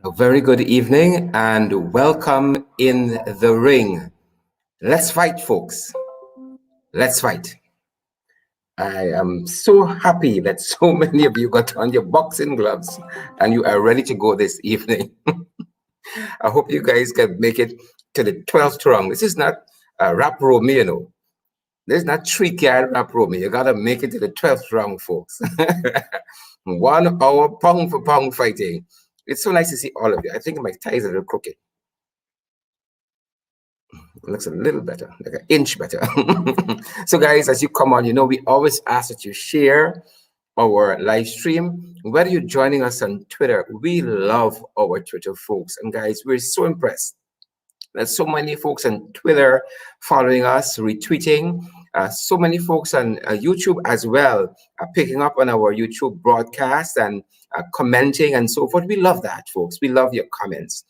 A very good evening and welcome in the ring. Let's fight, folks. Let's fight. I am so happy that so many of you got on your boxing gloves and you are ready to go this evening. I hope you guys can make it to the 12th round. This is not 𝗵𝗵 𝗧𝗵𝗵. This is not tricky 𝗵𝗵. You got to make it to the 12th round, folks. 1 hour pound for pound fighting. It's so nice to see all of you. I think my ties are a little crooked. It looks a little better, like an inch better. So guys, as you come on, we always ask that you share our live stream. Whether you're joining us on Twitter, we love our Twitter folks. And guys, we're so impressed. There's so many folks on Twitter following us, retweeting. So many folks on YouTube as well, picking up on our YouTube broadcast and commenting and so forth. We love that, folks. We love your comments.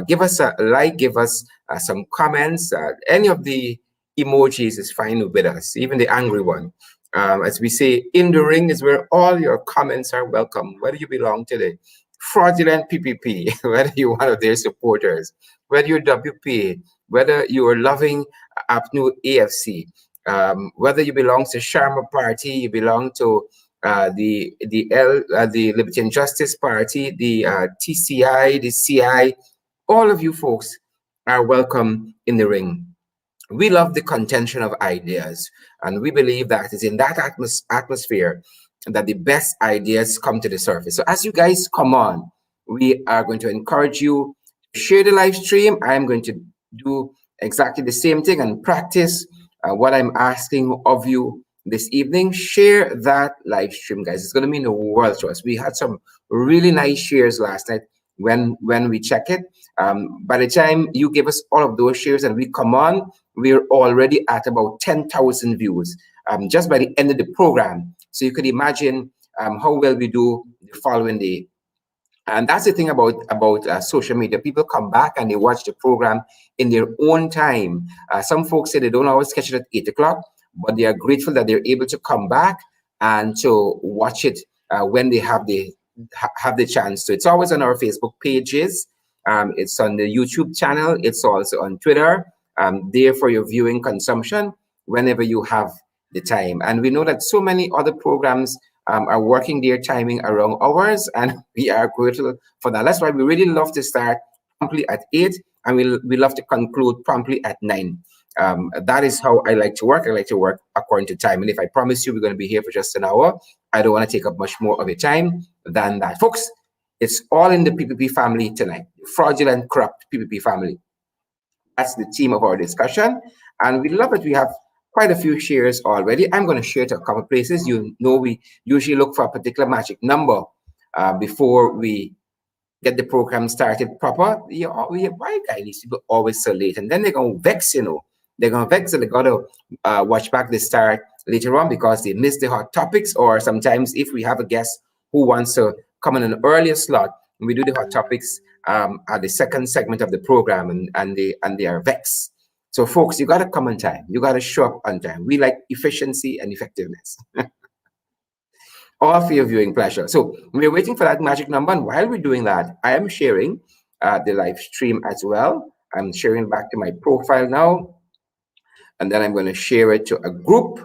Give us a like, give us some comments. Any of the emojis is fine with us, even the angry one. As we say, in the ring is where all your comments are welcome, whether you belong to the fraudulent PPP, whether you're one of their supporters, whether you're WP, whether you're loving APNU AFC, whether you belong to 𝗪𝗵𝗴 Party, you belong to the Liberty and Justice Party, the TCI, the CI, all of you folks are welcome in the ring. We love the contention of ideas, and we believe that it's in that atmosphere that the best ideas come to the surface. So as you guys come on, we are going to encourage you to share the live stream. I'm going to do exactly the same thing and practice what I'm asking of you this evening. Share that live stream, guys. It's going to mean the world to us. We had some really nice shares last night when we check it. By the time you give us all of those shares and we come on, we're already at about 10,000 views just by the end of the program. So you could imagine how well we do the following day. And that's the thing about social media. People come back and they watch the program in their own time. Some folks say they don't always catch it at 8 o'clock, but they are grateful that they're able to come back and to watch it when they have the chance to. It's always on our Facebook pages. It's on the YouTube channel. It's also on Twitter. There for your viewing consumption whenever you have the time. And we know that so many other programs are working their timing around ours, and we are grateful for that. That's why we really love to start promptly at 8, and we love to conclude promptly at 9. That is how I like to work. I like to work according to time. And if I promise you we're going to be here for just an hour, I don't want to take up much more of your time than that. Folks, it's all in the PPP family tonight. Fraudulent, corrupt PPP family. That's the theme of our discussion. And we love it. We have quite a few shares already. I'm going to share to a couple places. We usually look for a particular magic number before we get the program started proper. Why guys, these people always so late? And then they're going to vex, They're going to vex, and they got to watch back the start later on because they missed the hot topics. Or sometimes if we have a guest who wants to come in an earlier slot, we do the hot topics at the second segment of the program, and they are vexed. So folks, you got to come on time. You got to show up on time. We like efficiency and effectiveness. All for your viewing pleasure. So we're waiting for that magic number. And while we're doing that, I am sharing the live stream as well. I'm sharing back to my profile now. And then I'm going to share it to a group.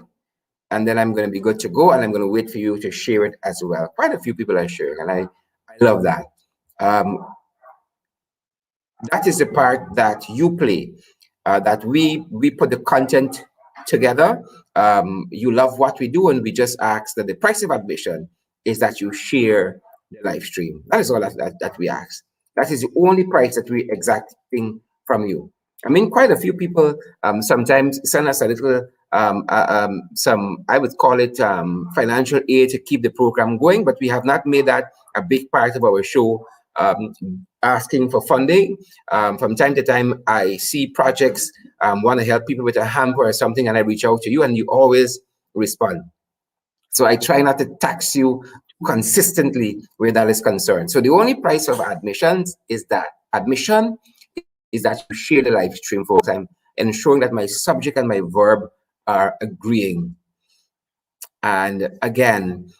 And then I'm going to be good to go. And I'm going to wait for you to share it as well. Quite a few people are sharing, and I love that. That is the part that you play. That we put the content together. You love what we do, and we just ask that the price of admission is that you share the live stream. That is all that we ask. That is the only price that we exacting from you. I mean, quite a few people sometimes send us a little, some, I would call it financial aid to keep the program going, but we have not made that a big part of our show. Asking for funding. From time to time, I see projects, want to help people with a hamper or something, and I reach out to you, and you always respond. So I try not to tax you consistently where that is concerned. So the only price of admissions is that you share the live stream, folks. I'm ensuring that my subject and my verb are agreeing. And again,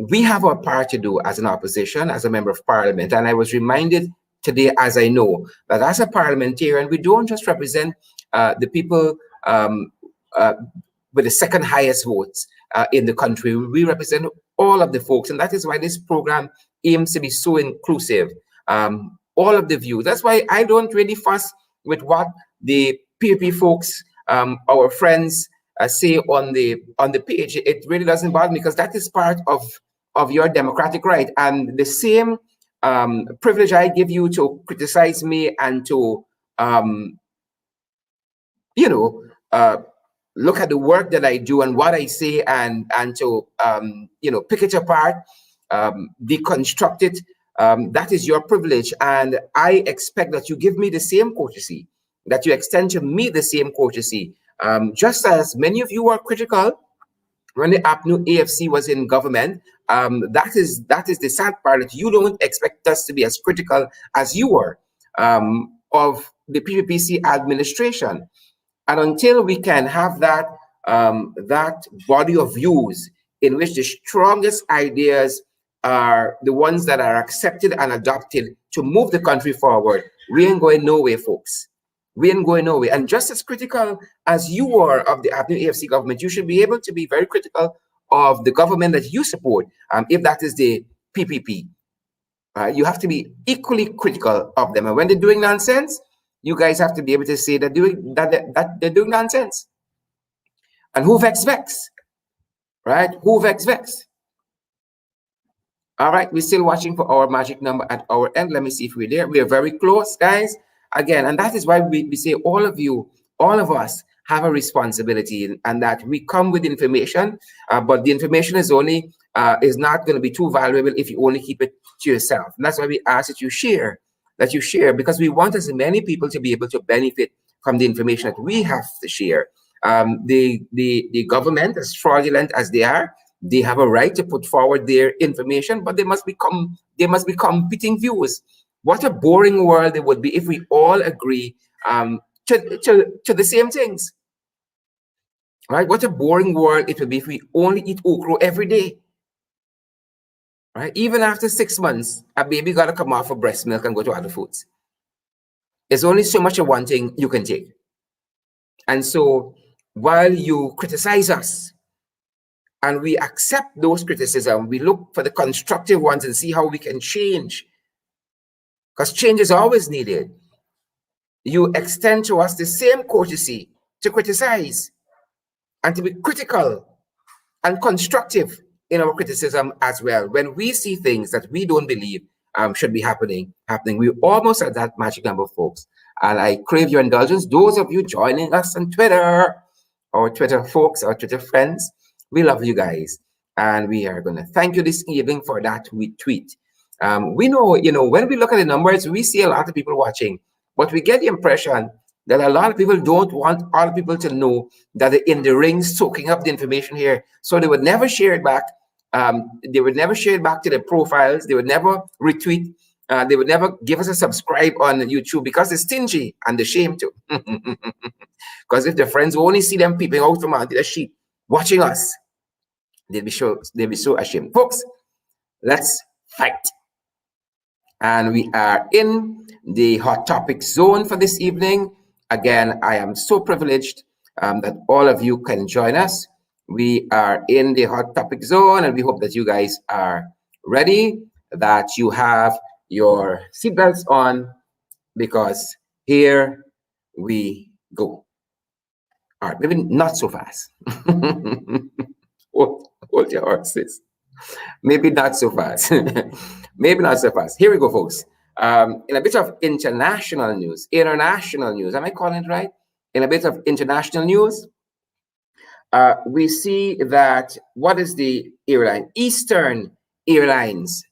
we have our part to do as an opposition, as a member of parliament. And I was reminded today, as I know, that as a parliamentarian, we don't just represent the people with the second highest votes in the country. We represent all of the folks. And that is why this program aims to be so inclusive. All of the views. That's why I don't really fuss with what the PPP folks, our friends, say on the page. It really doesn't bother me, because that is part of your democratic right, and the same privilege I give you to criticize me and to look at the work that I do and what I say, and to pick it apart, deconstruct it. That is your privilege, and I expect that you give me the same courtesy, that you extend to me the same courtesy. Just as many of you were critical when the 𝗪𝗵𝐴FC was in government, that is the sad part, that you don't expect us to be as critical as you were of the PPPC administration. And until we can have that body of views in which the strongest ideas are the ones that are accepted and adopted to move the country forward, we ain't going nowhere, folks. We ain't going nowhere. And just as critical as you were of the 𝗪𝗵𝐴FC government, you should be able to be very critical of the government that you support, if that is the PPP. You have to be equally critical of them. And when they're doing nonsense, you guys have to be able to say that they're doing nonsense. And who vex, right? Who vex. All right, we're still watching for our magic number at our end. Let me see if we're there. We are very close, guys. Again, and that is why we say all of you, all of us have a responsibility, and that we come with information, but the information is not going to be too valuable if you only keep it to yourself. And that's why we ask that you share, because we want as many people to be able to benefit from the information that we have to share. The government, as fraudulent as they are, they have a right to put forward their information, but they must be competing views. What a boring world it would be if we all agree to the same things, right? What a boring world it would be if we only eat okra every day, right? Even after 6 months, a baby got to come off of breast milk and go to other foods. There's only so much of one thing you can take. And so while you criticize us, and we accept those criticisms, we look for the constructive ones and see how we can change, because change is always needed. You extend to us the same courtesy to criticize and to be critical and constructive in our criticism as well. When we see things that we don't believe should be happening, we're almost at that magic number, folks. And I crave your indulgence. Those of you joining us on Twitter, our Twitter folks, our Twitter friends, we love you guys. And we are going to thank you this evening for that tweet. We know, when we look at the numbers, we see a lot of people watching, but we get the impression that a lot of people don't want other people to know that they're in the ring soaking up the information here. So they would never share it back. They would never share it back to their profiles. They would never retweet. They would never give us a subscribe on YouTube, because they're stingy and they're ashamed to. Because if their friends only see them peeping out from under the sheet watching us, they'd be so ashamed. Folks, let's fight. And we are in the hot topic zone for this evening. Again, I am so privileged that all of you can join us. We are in the hot topic zone, and we hope that you guys are ready, that you have your seatbelts on, because here we go. All right, maybe not so fast. Hold your horses. Maybe not so fast. Maybe not so fast. Here we go, folks. In a bit of international news, am I calling it right? In a bit of international news, we see that, what is the airline? Eastern Airlines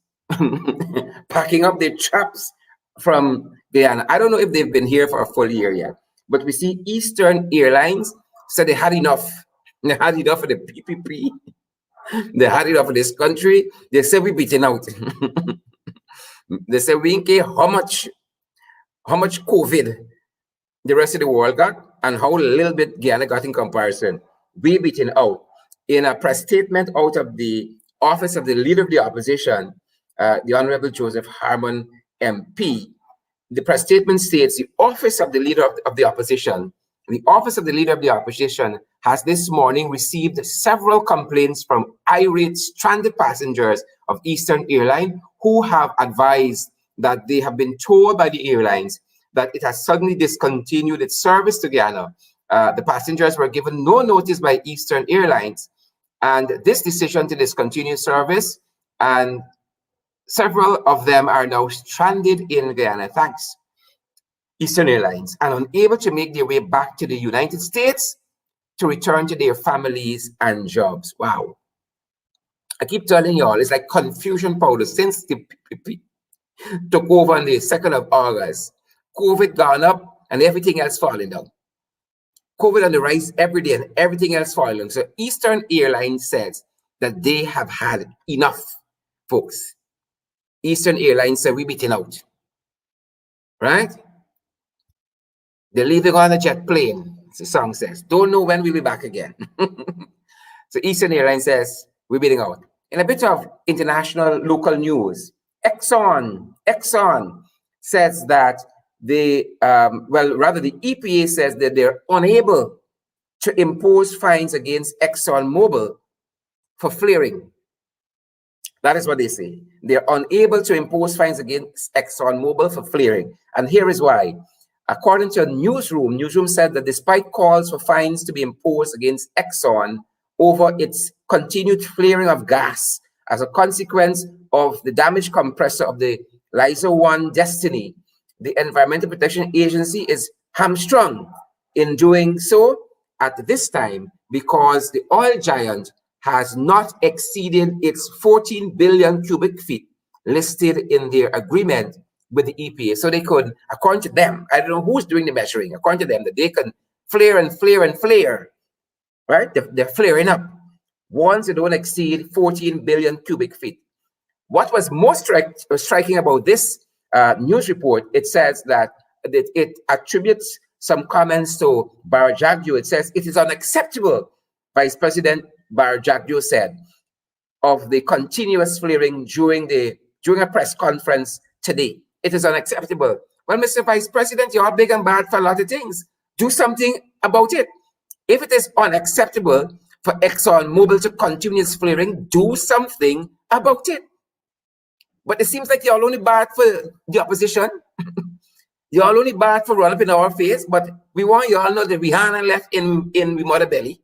packing up their traps from Guyana. I don't know if they've been here for a full year yet, but we see Eastern Airlines said they had enough. They had enough of the PPP. They had enough of this country. They said we're beaten out. They said we didn't care how much COVID the rest of the world got and how little bit Guyana got in comparison. We beaten out. In a press statement out of the office of the Leader of the Opposition, the Honorable Joseph Harmon MP. The press statement states, the office of the Leader of the Opposition, the office of the Leader of the Opposition has this morning received several complaints from irate stranded passengers of Eastern Airline who have advised that they have been told by the airlines that it has suddenly discontinued its service to Guyana. The passengers were given no notice by Eastern Airlines, and this decision to discontinue service, and several of them are now stranded in Guyana. Thanks, Eastern Airlines, and unable to make their way back to the United States to return to their families and jobs. Wow. I keep telling y'all, it's like confusion powder since the PPP took over on the 2nd of August. COVID gone up and everything else falling down. COVID on the rise every day and everything else falling down. So Eastern Airlines says that they have had enough, folks. Eastern Airlines said we're beating out, right? They're leaving on a jet plane, the song says. Don't know when we'll be back again. So Eastern Airlines says we're beating out. In a bit of international local news, Exxon says that the EPA says that they're unable to impose fines against ExxonMobil for flaring. That is what they say. They're unable to impose fines against ExxonMobil for flaring. And here is why. According to a newsroom said that despite calls for fines to be imposed against Exxon over its continued flaring of gas as a consequence of the damaged compressor of the Liza 1 Destiny, the Environmental Protection Agency is hamstrung in doing so at this time because the oil giant has not exceeded its 14 billion cubic feet listed in their agreement with the EPA. So they could, according to them, I don't know who's doing the measuring, according to them, that they can flare and flare and flare, right? They're flaring up once they don't exceed 14 billion cubic feet. What was most striking about this news report, it says that it attributes some comments to 𝗪𝗏. It says it is unacceptable, Vice President 𝗪𝗏 said, of the continuous flaring during a press conference today. It is unacceptable. Well, Mr. Vice President, you're big and bad for a lot of things. Do something about it. If it is unacceptable for ExxonMobil to continue its flaring, do something about it. But it seems like you're only bad for the opposition. You're only bad for running up in our face, but we want you all to know that we haven't left in we mother belly.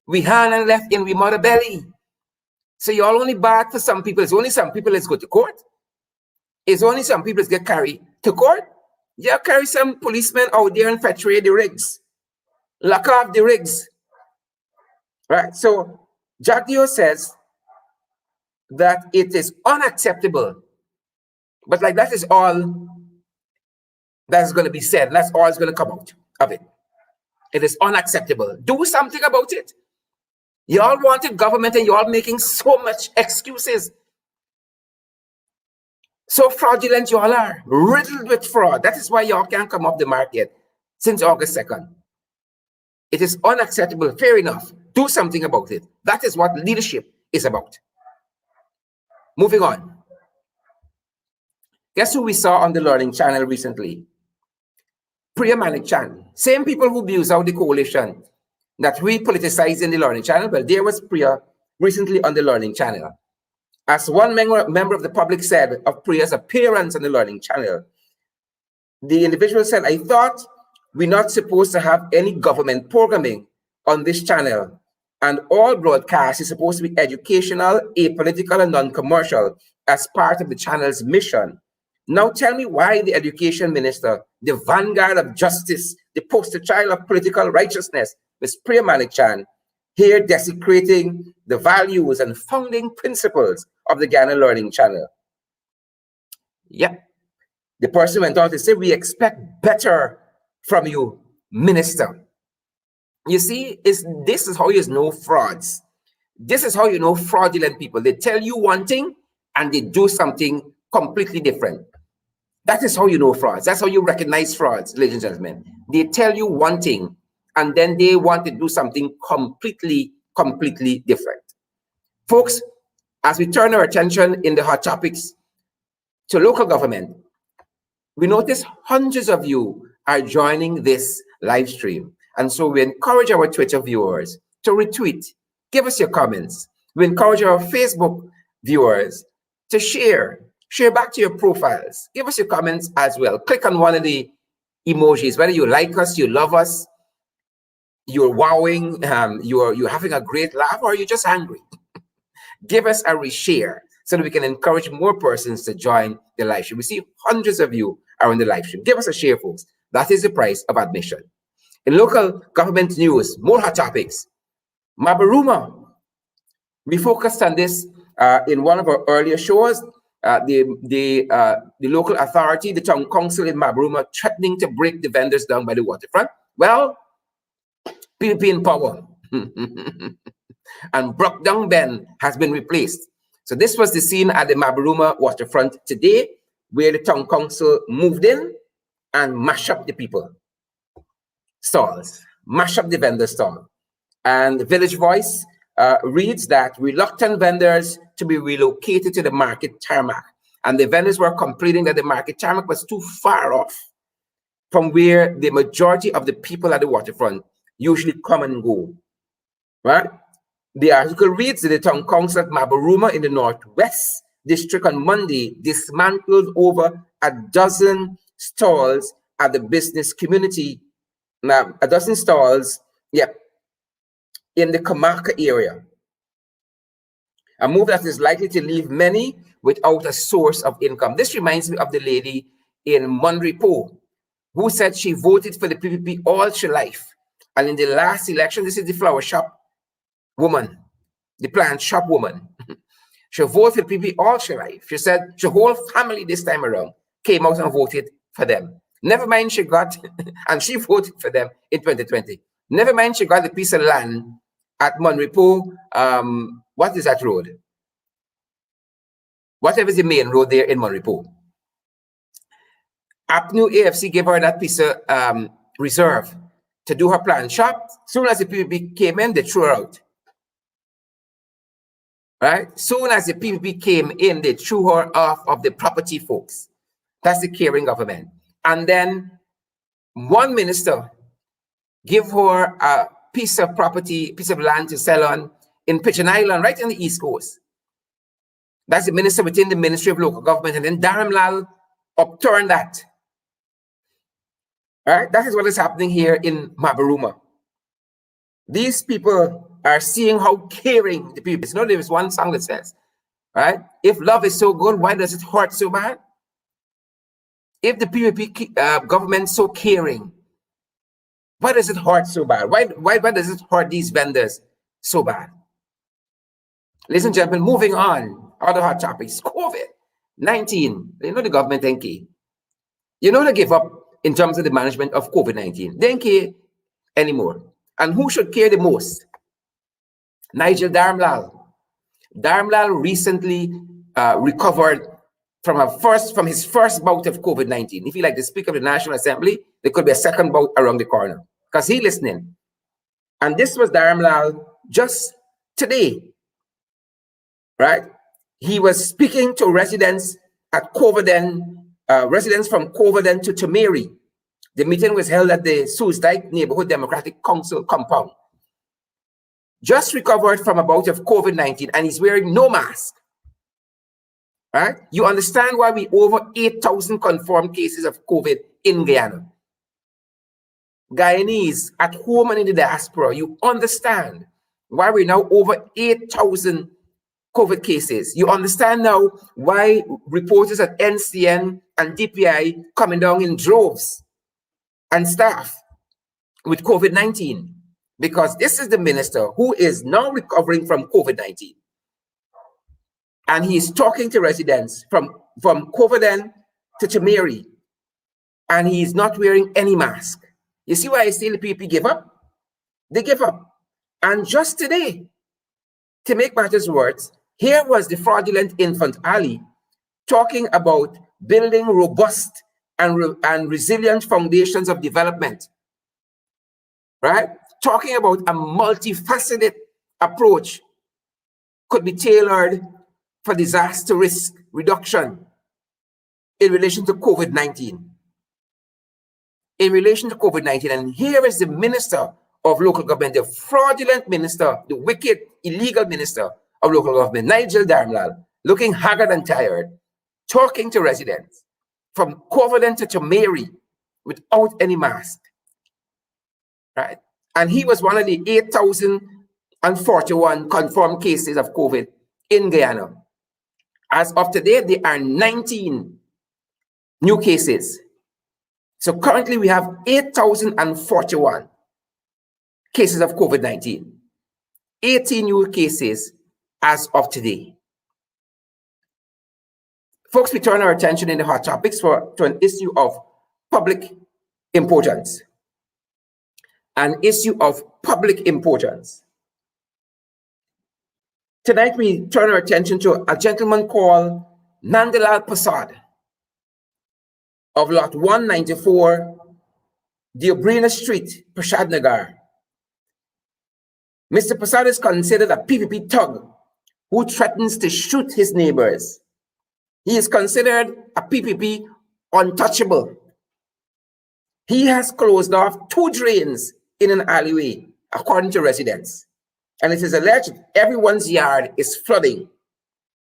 We haven't left in we mother belly. So you're only bad for some people. It's only some people that go to court. It's only some people that get carried to court. You carry some policemen out there and fetch away the rigs. Lock off the rigs. Right? So 𝗪𝗏 says that it is unacceptable. But like that is all that's going to be said. That's all that's going to come out of it. It is unacceptable. Do something about it. You all wanted government and you all making so much excuses. So fraudulent you all are, riddled with fraud. That is why y'all can't come off the market since August 2nd. It is unacceptable. Fair enough. Do something about it. That is what leadership is about. Moving on. Guess who we saw on the Learning Channel recently? 𝗪𝗵cie. Same people who abuse out the coalition that we politicize in the Learning Channel. Well, there was Priya recently on the Learning Channel. As one member of the public said of Priya's appearance on the Learning Channel, the individual said, I thought we're not supposed to have any government programming on this channel, and all broadcasts is supposed to be educational, apolitical, and non-commercial as part of the channel's mission. Now tell me why the education minister, the vanguard of justice, the poster child of political righteousness, Ms. 𝗪𝗵cie, here desecrating the values and founding principles of the Ghana Learning Channel. Yep. The person went on to say, we expect better from you, minister. You see, this is how you know frauds. This is how you know fraudulent people. They tell you one thing and they do something completely different. That is how you know frauds. That's how you recognize frauds, ladies and gentlemen. They tell you one thing and then they want to do something completely different. Folks, As we turn our attention in the hot topics to local government, we notice hundreds of you are joining this live stream. And so we encourage our Twitter viewers to retweet, give us your comments. We encourage our Facebook viewers to share back to your profiles. Give us your comments as well. Click on one of the emojis, whether you like us, you love us, you're wowing, you're having a great laugh, or you're just angry. Give us a reshare so that we can encourage more persons to join the live stream. We see hundreds of you are on the live stream. Give us a share, folks. That is the price of admission. In local government news, more hot topics. 𝗪𝗵. We focused on this in one of our earlier shows. The local authority, the town council in 𝗪𝗵, threatening to break the vendors down by the waterfront. Well, PPP in power. And Brock Down Ben has been replaced. So this was the scene at the 𝗪𝗵 waterfront today, where the town council moved in and mashed up the people stalls, mash up the vendor stall. And the Village Voice reads that reluctant vendors to be relocated to the market tarmac. And the vendors were complaining that the market tarmac was too far off from where the majority of the people at the waterfront usually come and go, right? The article reads that the town council at 𝗪𝗵 in the Northwest District on Monday dismantled over a dozen stalls at the business community. Now, a dozen stalls, in the Comarca area. A move that is likely to leave many without a source of income. This reminds me of the lady in 𝗪𝗵cie who said she voted for the PPP all her life. And in the last election, this is the flower shop woman, the plant shop woman. She voted for the PPP all her life. She said her whole family this time around came out and voted for them. Never mind she got, and she voted for them in 2020. Never mind she got a piece of land at 𝗪𝗵cie. What is that road? Whatever is the main road there in 𝗪𝗵cie. APNU AFC gave her that piece of reserve to do her plant shop. Soon as the PPP came in, they threw her out. Right? Soon as the PPP came in, they threw her off of the property, folks. That's the caring government. And then one minister give her a piece of property, piece of land to sell on in Pigeon Island, right on the East Coast. That's the minister within the Ministry of Local Government. And then 𝗪𝗏 upturned that. All right, that is what is happening here in 𝗪𝗵. These people are seeing how caring the people is. You know, there is one song that says, right, if love is so good, why does it hurt so bad? If the PPP government is so caring, why does it hurt so bad? Why does it hurt these vendors so bad? Ladies and gentlemen, moving on, other hot topics, COVID-19. You know the government ain't care. You know they give up in terms of the management of COVID-19. They ain't care anymore. And who should care the most? Nigel 𝗪𝗏. 𝗪𝗏 recently recovered from his first bout of COVID-19. If he like the Speaker of the National Assembly, there could be a second bout around the corner because he's listening. And this was 𝗪𝗏 just today, right? He was speaking to residents at 𝗁𝗁, residents from 𝗁𝗁 to 𝗁𝗵𝗏. The meeting was held at the Soesdijk Neighborhood Democratic Council compound. Just recovered from a bout of COVID-19, and he's wearing no mask. Right? You understand why we over 8,000 confirmed cases of COVID in Guyana. Guyanese at home and in the diaspora, you understand why we're now over 8,000 COVID cases. You understand now why reporters at NCN and DPI coming down in droves and staff with COVID-19. Because this is the minister who is now recovering from COVID-19. And he's talking to residents from 𝗁𝗁 to 𝗁𝗵𝗏. And he's not wearing any mask. You see why I say the PPP give up? They give up. And just today, to make matters worse, here was the fraudulent infant Ali talking about building robust and resilient foundations of development. Right? Talking about a multifaceted approach could be tailored for disaster risk reduction in relation to COVID-19. In relation to COVID-19, and here is the Minister of Local Government, the fraudulent minister, the wicked, illegal minister of local government, Nigel Darmlal, looking haggard and tired, talking to residents from Covenant to Mary without any mask, right? And he was one of the 8,041 confirmed cases of COVID in Guyana. As of today, there are 19 new cases. So currently we have 8,041 cases of COVID-19, 18 new cases as of today. Folks, we turn our attention in the hot topics to an issue of public importance. An issue of public importance. Tonight we turn our attention to a gentleman called 𝗪𝗵𝗴 of lot 194, 𝗪𝗵 Street, 𝗪𝗏. Mr. 𝗵𝗴 is considered a PPP thug who threatens to shoot his neighbors. He is considered a PPP untouchable. He has closed off 2 drains in an alleyway, according to residents. And it is alleged everyone's yard is flooding.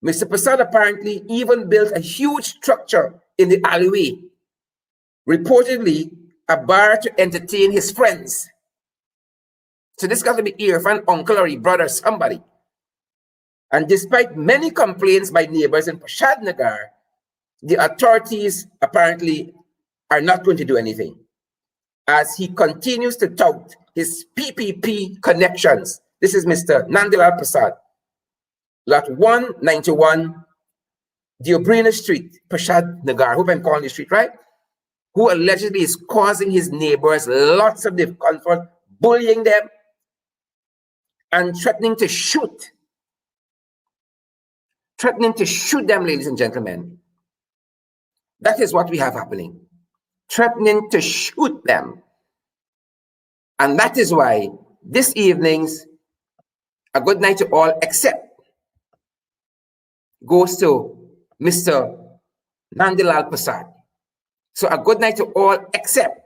Mr. 𝗵𝗴 apparently even built a huge structure in the alleyway, reportedly a bar to entertain his friends. So this got to be either an uncle or a brother, somebody. And despite many complaints by neighbors in 𝗪𝗏, the authorities apparently are not going to do anything, as he continues to tout his PPP connections. This is Mr. 𝗪𝗵𝗴, lot 191, 𝗪𝗵 Street, 𝗪𝗏. I hope I'm calling the street right. Who allegedly is causing his neighbors lots of discomfort, bullying them, and threatening to shoot. Threatening to shoot them, ladies and gentlemen. That is what we have happening. Threatening to shoot them. And that is why this evening's A Good Night to All Except goes to Mr. 𝗪𝗵𝗴. So a good night to all except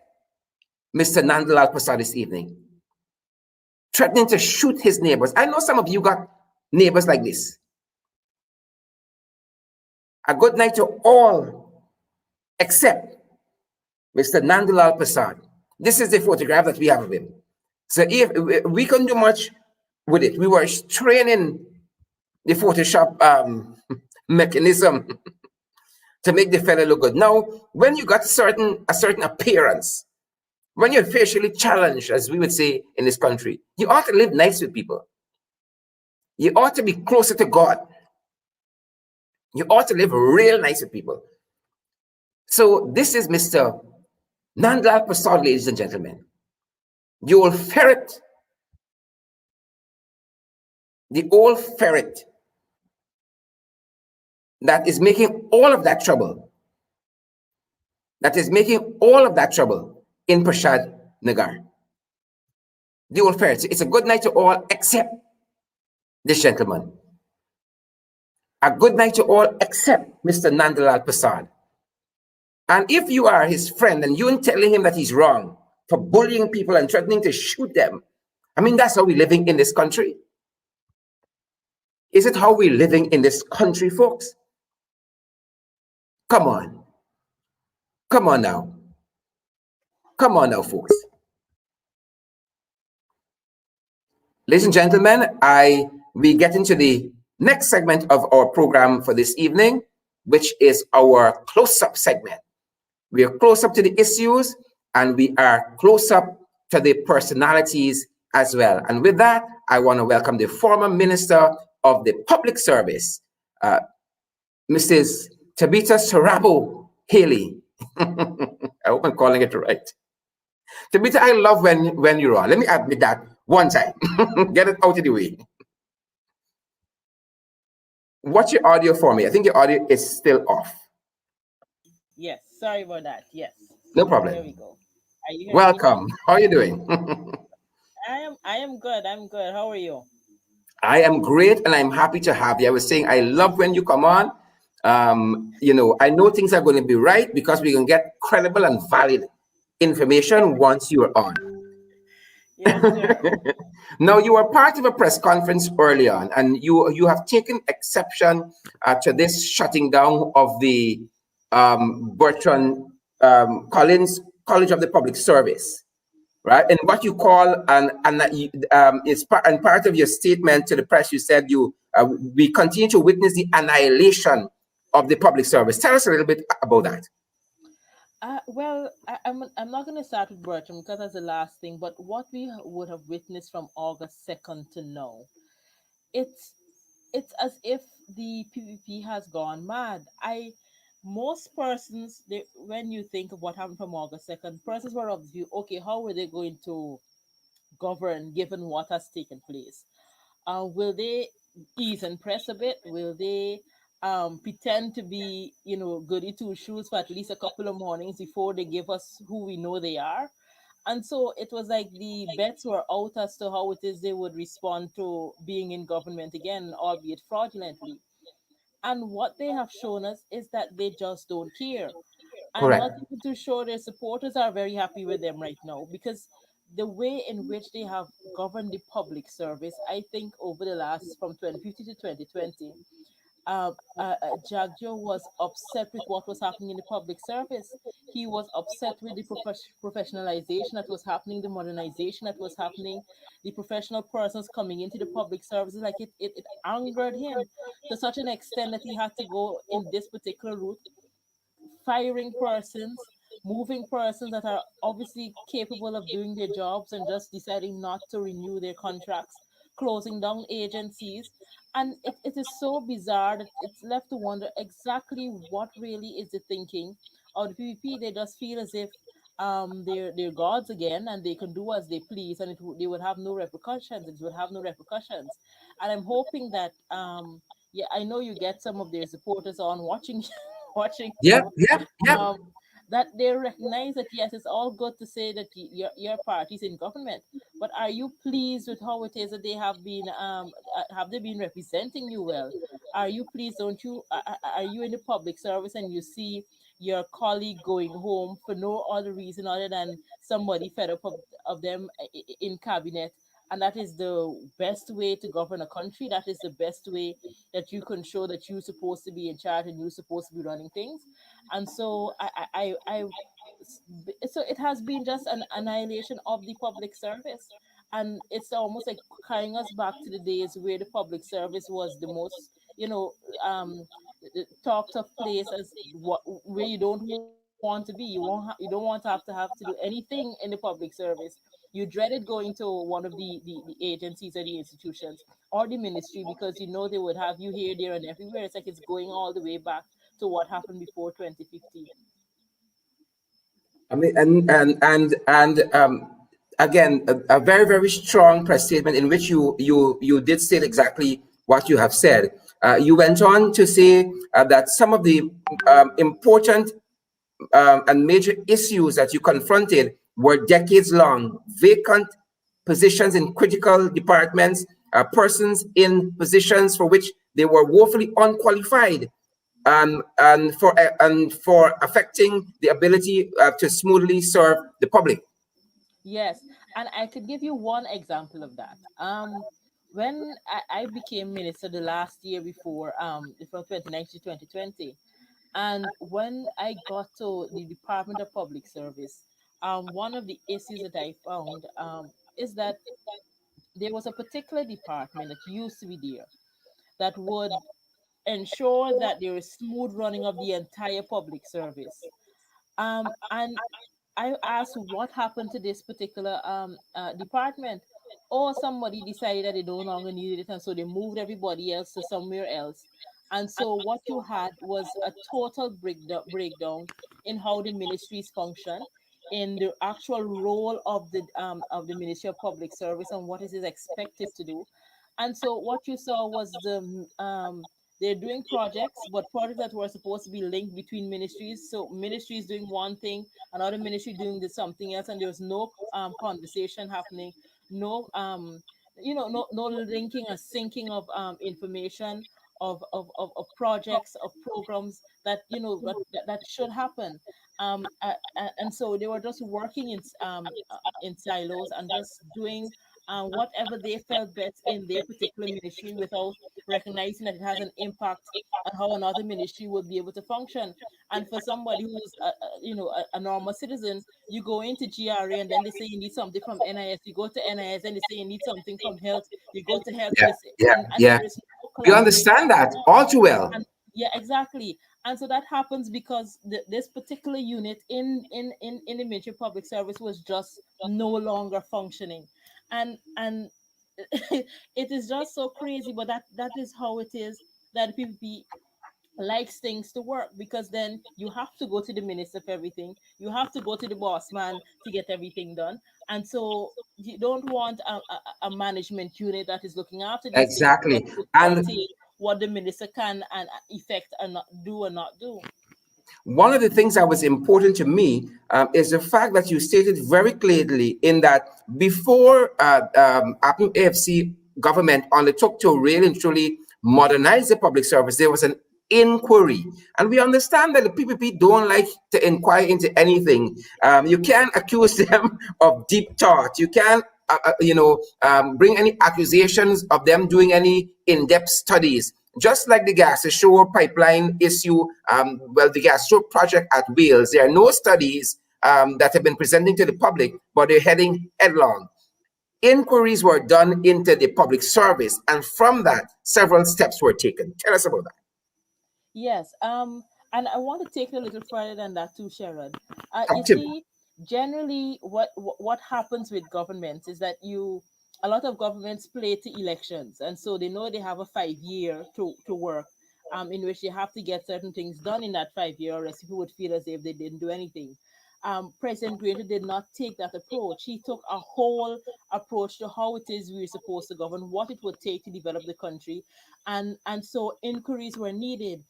Mr. 𝗪𝗵𝗴 this evening. Threatening to shoot his neighbors. I know some of you got neighbors like this. A good night to all except Mr. 𝗪𝗵𝗴. This is the photograph that we have of him. So if we couldn't do much with it, we were training the Photoshop mechanism to make the fella look good. Now, when you got a certain appearance, when you're facially challenged, as we would say in this country, you ought to live nice with people. You ought to be closer to God. You ought to live real nice with people. So this is Mr. 𝗪𝗵𝗴, ladies and gentlemen. The old ferret. The old ferret that is making all of that trouble. That is making all of that trouble in 𝗪𝗏. The old ferret. It's a good night to all except this gentleman. A good night to all except Mr. 𝗪𝗵𝗴. And if you are his friend and you're telling him that he's wrong for bullying people and threatening to shoot them, I mean, that's how we're living in this country. Is it how we're living in this country, folks? Come on. Come on now. Come on now, folks. Ladies and gentlemen, we get into the next segment of our program for this evening, which is our close-up segment. We are close up to the issues and we are close up to the personalities as well. And with that, I want to welcome the former Minister of the Public Service, Mrs. 𝗪𝗵𝗴 𝗪𝗏. I hope I'm calling it right. 𝗪𝗵𝗴, I love when you're on. Let me admit that one time. Get it out of the way. Watch your audio for me. I think your audio is still off. Yes, sorry about that. Yes. No problem. There we go. Are you Welcome. How are you doing? I am good. I'm good. How are you? I am great and I'm happy to have you. I was saying I love when you come on. I know things are going to be right because we can get credible and valid information once you are on. Yes, sir. Now, you were part of a press conference early on, and you have taken exception to this shutting down of the Bertrand Collins College of the Public Service, right? And what you call and that is part and part of your statement to the press. You said we continue to witness the annihilation of the public service. Tell us a little bit about that. I'm not going to start with Bertram because that's the last thing. But what we would have witnessed from August 2nd to now, it's it's as if the PPP has gone mad. Most persons, when you think of what happened from August 2nd, persons were of the view, okay, how were they going to govern given what has taken place? Will they ease and press a bit? Will they pretend to be, goody two shoes for at least a couple of mornings before they give us who we know they are? And so it was like the bets were out as to how it is they would respond to being in government again, albeit fraudulently. And what they have shown us is that they just don't care. I'm not Correct. even too sure their supporters are very happy with them right now because the way in which they have governed the public service, I think over the last from 2050 to 2020, Jagjo was upset with what was happening in the public service. He was upset with the professionalization that was happening, the modernization that was happening, the professional persons coming into the public services. Like it angered him to such an extent that he had to go in this particular route, firing persons, moving persons that are obviously capable of doing their jobs and just deciding not to renew their contracts, closing down agencies. And it is so bizarre that it's left to wonder exactly what really is the thinking of the PPP. They just feel as if they're gods again and they can do as they please and they would have no repercussions. It would have no repercussions. And I'm hoping that yeah, I know you get some of their supporters on watching watching Yep, you, yep, yep. um, that they recognize that yes, it's all good to say that your party's in government, but are you pleased with how it is that they have they been representing you well? Are you pleased? Don't you are you in the public service and you see your colleague going home for no other reason other than somebody fed up of them in cabinet? And that is the best way to govern a country. That is the best way that you can show that you're supposed to be in charge and you're supposed to be running things. And so so it has been just an annihilation of the public service, and it's almost like carrying us back to the days where the public service was the most, um, talked of place as where you don't want to be. You don't want to have to do anything in the public service. You dreaded going to one of the agencies or the institutions or the ministry because you know they would have you here, there, and everywhere. It's like it's going all the way back to what happened before 2015. I mean, again, a very very strong press statement in which you did state exactly what you have said. You went on to say that some of the important and major issues that you confronted were decades long, vacant positions in critical departments, persons in positions for which they were woefully unqualified, and for affecting the ability to smoothly serve the public. Yes, and I could give you one example of that. When I became minister the last year before, from 2019 to 2020, and when I got to the Department of Public Service, one of the issues that I found is that there was a particular department that used to be there that would ensure that there is smooth running of the entire public service. And I asked what happened to this particular department. Or somebody decided that they no longer needed it, and so they moved everybody else to somewhere else. And so what you had was a total breakdown in how the ministries function, in the actual role of the Ministry of Public Service and what it is expected to do. And so what you saw was they're doing projects, but projects that were supposed to be linked between ministries. So ministries doing one thing, another ministry doing something else, and there was no conversation happening, no no linking and syncing of information of projects, of programs that that should happen. And so they were just working in silos and just doing whatever they felt best in their particular ministry without recognizing that it has an impact on how another ministry will be able to function. And for somebody who's a normal citizen, you go into GRA and then they say you need something from NIS. You go to NIS and they say you need something from health. You go to health and Yeah, they say, yeah, and yeah. there is no You collaboration. understand that all too well. And yeah, exactly. And so that happens because this particular unit in the Ministry of Public Service was just no longer functioning. And it is just so crazy, but that is how it is, that PPP likes things to work, because then you have to go to the minister for everything. You have to go to the boss man to get everything done. And so you don't want a management unit that is looking after these things to Exactly. be able to And dictate what the minister can and effect and not do or not do. one of the things that was important to me is the fact that you stated very clearly in that before AFC government undertook to really and truly modernize the public service, there was an inquiry. And we understand that the PPP don't like to inquire into anything. You can't accuse them of deep thought. You can't bring any accusations of them doing any in-depth studies. Just like the gas shore pipeline issue, the gas shore project at Wales, there are no studies that have been presenting to the public, but they're heading headlong. Inquiries were done into the public service, and from that, several steps were taken. Tell us about that. Yes. And I want to take it a little further than that too, Sharon. You Talk to me. see, generally, what happens with governments is that a lot of governments play to elections, and so they know they have a 5 year to work, in which they have to get certain things done in that 5 year, or else people would feel as if they didn't do anything. President Greta did not take that approach. He took a whole approach to how it is we're supposed to govern, what it would take to develop the country, and so inquiries were needed,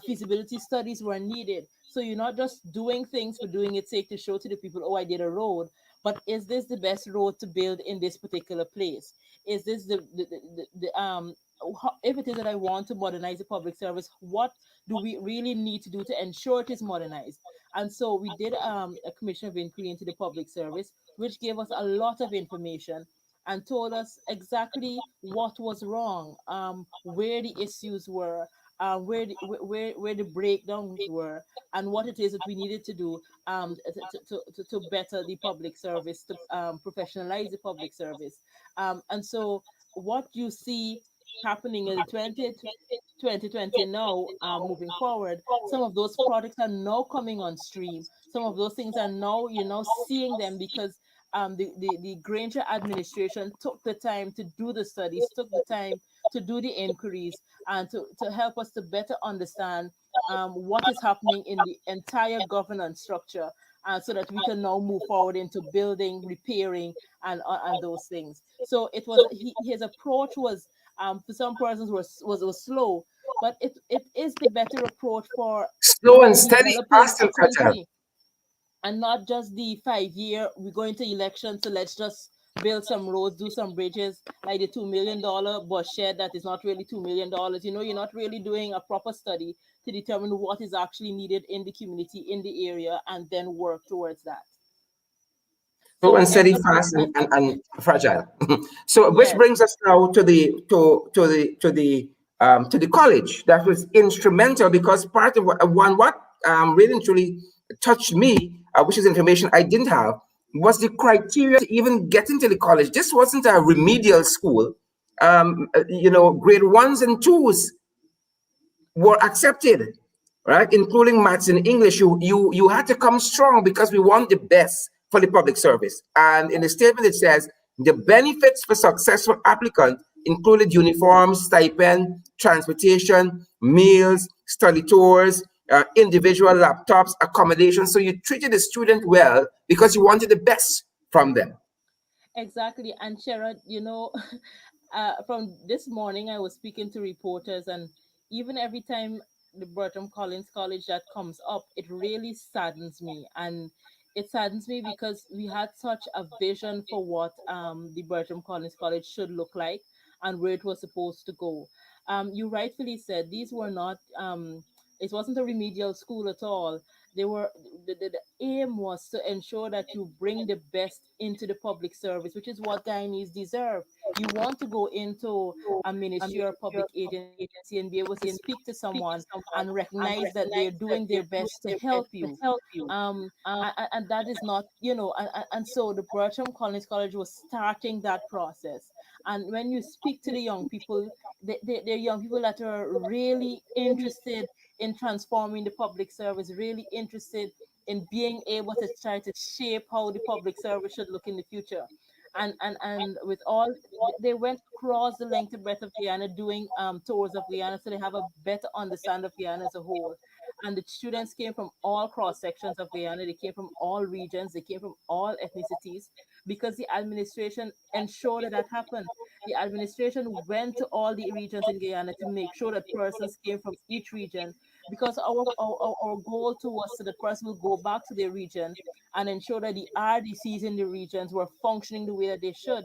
feasibility studies were needed. So you're not just doing things for doing its sake to show to the people, oh, I did a road, but is this the best road to build in this particular place? Is this if it is that I want to modernize the public service, what do we really need to do to ensure it is modernized? And so we did a commission of inquiry into the public service, which gave us a lot of information and told us exactly what was wrong, where the issues were, where the breakdowns were, and what it is that we needed to do, to better the public service, to professionalize the public service. And so what you see happening in the 2020 now, moving forward, some of those products are now coming on stream. Some of those things are now, seeing them, because the Granger administration took the time to do the studies, took the time to do the inquiries, and to help us to better understand what is happening in the entire governance structure, so that we can now move forward into building, repairing, and those things. So it was his approach was, for some persons, was slow, but it is the better approach for Slow and steady, developing fast a and fragile. country, and not just the 5 year, we're going to election, so let's just build some roads, do some bridges, like the $2 million bus shed that is not really $2 million. You're not really doing a proper study to determine what is actually needed in the community, in the area, and then work towards that. Slow So and steady, fast and fragile. So, which yes. brings us now to the college that was instrumental, because part of what really and truly touched me, which is information I didn't have, was the criteria to even get into the college. This wasn't a remedial school. Grade ones and twos were accepted, right? Including maths and English. You had to come strong, because we want the best for the public service. And in the statement it says the benefits for successful applicant included uniform, stipend, transportation, meals, study tours, individual laptops, accommodation. So you treated the student well because you wanted the best from them. Exactly. And Sherrod, from this morning, I was speaking to reporters, and even every time the Bertram Collins College that comes up, it really saddens me. And it saddens me because we had such a vision for what the Bertram Collins College should look like and where it was supposed to go. You rightfully said these were not. It wasn't a remedial school at all. They were the aim was to ensure that you bring the best into the public service, which is what Guyanese deserve. You want to go into a ministry or public agency and be able to speak to someone and recognize that they're doing their best to help you. And that is not, and so the Bertram Collins College was starting that process. And when you speak to the young people, they're young people that are really interested in transforming the public service, really interested in being able to try to shape how the public service should look in the future. And with all, they went across the length and breadth of Guyana doing tours of Guyana, so they have a better understanding of Guyana as a whole. And the students came from all cross sections of Guyana. They came from all regions. They came from all ethnicities, because the administration ensured that that happened. The administration went to all the regions in Guyana to make sure that persons came from each region, because our goal too was so that person will go back to their region and ensure that the RDCs in the regions were functioning the way that they should,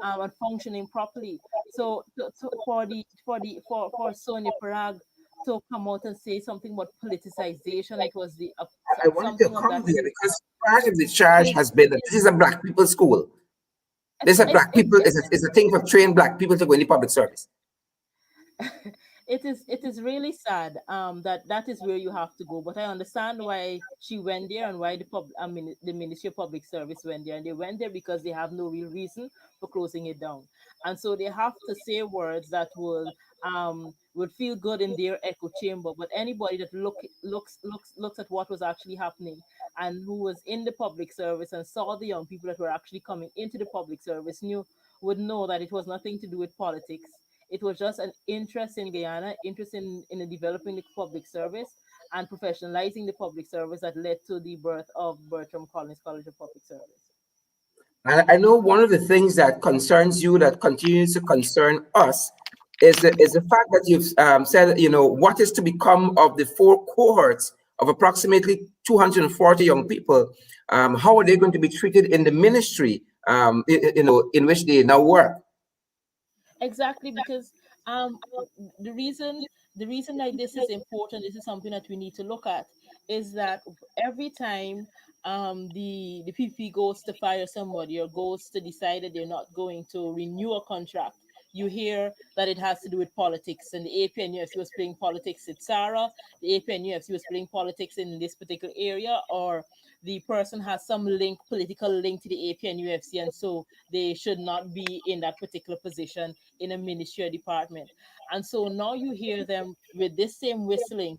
and functioning properly. So for Sonia Parag to come out and say something about politicization, it was I wanted to something of come that here nature. because part of the charge Is has been that this is a black people school. This is a black people, is a thing for trained black people to go into public service. it is really sad that that is where you have to go, but I understand why she went there and why the Ministry of Public Service went there, and they went there because they have no real reason for closing it down, and so they have to say words that would feel good in their echo chamber. But anybody that looks at what was actually happening and who was in the public service and saw the young people that were actually coming into the public service would know that it was nothing to do with politics. It was just an interest in Guyana, interest in developing the public service and professionalizing the public service that led to the birth of Bertram Collins College of Public Service. And I know one of the things that concerns you, that continues to concern us, is the fact that you've said, what is to become of the four cohorts of approximately 240 young people? How are they going to be treated in the ministry, in which they now work? Exactly, because um, the reason the reason that this is important, this is something that we need to look at, is that every time the PP goes to fire somebody or goes to decide that they're not going to renew a contract, you hear that it has to do with politics. And the APNUFC was playing politics at Sarah, the APNUFC was playing politics in this particular area, or the person has some political link to the APNUFC, and so they should not be in that particular position in a ministry or department. And so now you hear them with this same whistling